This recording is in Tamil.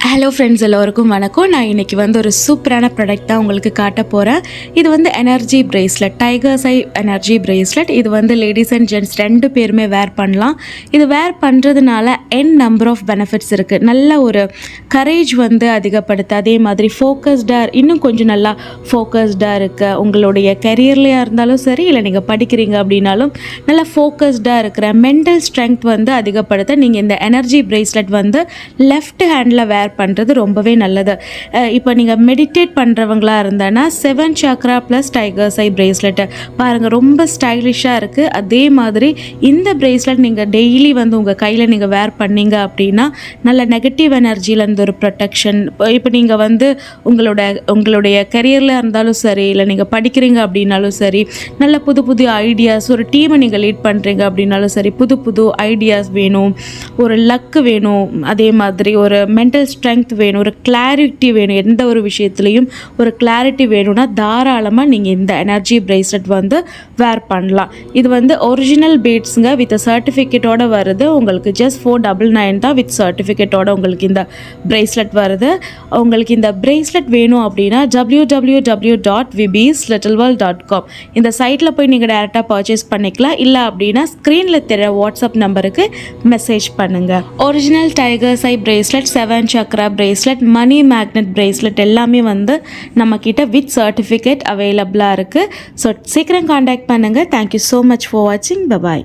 ஹலோ ஃப்ரெண்ட்ஸ், எல்லோருக்கும் வணக்கம். நான் இன்றைக்கி ஒரு சூப்பரான ப்ராடக்ட் தான் உங்களுக்கு காட்ட போகிறேன். இது எனர்ஜி பிரேஸ்லெட், டைகர்ஸ் ஐ எனர்ஜி பிரேஸ்லெட். இது லேடிஸ் அண்ட் ஜென்ட்ஸ் ரெண்டு பேருமே வேர் பண்ணலாம். இது வேர் பண்ணுறதுனால நம்பர் ஆஃப் பெனிஃபிட்ஸ் இருக்குது. நல்ல ஒரு கரேஜ் அதிகப்படுத்த, அதே மாதிரி ஃபோக்கஸ்டாக, இன்னும் கொஞ்சம் நல்லா ஃபோக்கஸ்டாக இருக்க, உங்களுடைய கெரியர்லையாக இருந்தாலும் சரி, இல்லை நீங்கள் படிக்கிறீங்க அப்படின்னாலும் நல்லா ஃபோக்கஸ்டாக இருக்கிற மென்டல் ஸ்ட்ரென்த் அதிகப்படுத்த நீங்கள் இந்த எனர்ஜி பிரேஸ்லெட் லெஃப்ட் ஹேண்டில் வேர் பண்ணுறது ரொம்பவே நல்லது. இப்போ நீங்கள் மெடிடேட் பண்ணுறவங்களாக இருந்தேன்னா 7 சாக்ரா ப்ளஸ் டைகர்ஸ் ஐ பிரேஸ்லெட்டு பாருங்கள், ரொம்ப ஸ்டைலிஷாக இருக்குது. அதே மாதிரி இந்த பிரேஸ்லெட் நீங்கள் டெய்லி உங்கள் கையில் நீங்கள் வேர் பண்ணீங்க அப்படின்னா நல்ல நெகட்டிவ் எனர்ஜியிலேருந்து ஒரு ப்ரொடெக்ஷன். இப்போ நீங்கள் உங்களுடைய கெரியரில் இருந்தாலும் சரி, இல்லை நீங்கள் படிக்கிறீங்க அப்படின்னாலும் சரி, நல்ல புது புது ஐடியாஸ், ஒரு டீமை நீங்கள் லீட் பண்ணுறீங்க அப்படின்னாலும் சரி, புது புது ஐடியாஸ் வேணும், ஒரு லக்கு வேணும், அதே மாதிரி ஒரு மென்டல் ஸ்ட்ரென்த் வேணும், ஒரு கிளாரிட்டி வேணும். எந்த ஒரு விஷயத்துலையும் ஒரு கிளாரிட்டி வேணும்னா தாராளமாக நீங்கள் இந்த எனர்ஜி பிரேஸ்லெட் வேர் பண்ணலாம். இது ஒரிஜினல் பீட்ஸுங்க, வித் சர்டிஃபிகேட்டோடு வருது. உங்களுக்கு ஜஸ்ட் 499 தான் வித் சர்டிஃபிகேட்டோட உங்களுக்கு இந்த பிரேஸ்லெட் வருது. உங்களுக்கு இந்த பிரேஸ்லெட் வேணும் அப்படின்னா www.vibislittleworld.com இந்த சைட்டில் போய் நீங்கள் டேரெக்டாக பர்ச்சேஸ் பண்ணிக்கலாம். இல்லை அப்படின்னா ஸ்க்ரீனில் தெரிய வாட்ஸ்அப் நம்பருக்கு மெசேஜ் பண்ணுங்கள். ஒரிஜினல் டைகர்ஸ் ஐ பிரேஸ்லெட், 7 சக்ரா பிரேஸ்லெட், மணி மேக்னெட் பிரேஸ்லெட் எல்லாமே நம்மக்கிட்ட வித் சர்டிஃபிகேட் அவைலபிளாக இருக்குது. ஸோ சீக்கிரம் காண்டாக்ட் பண்ணுங்கள். தேங்க்யூ ஸோ மச் ஃபார் வாட்சிங். பபாய்.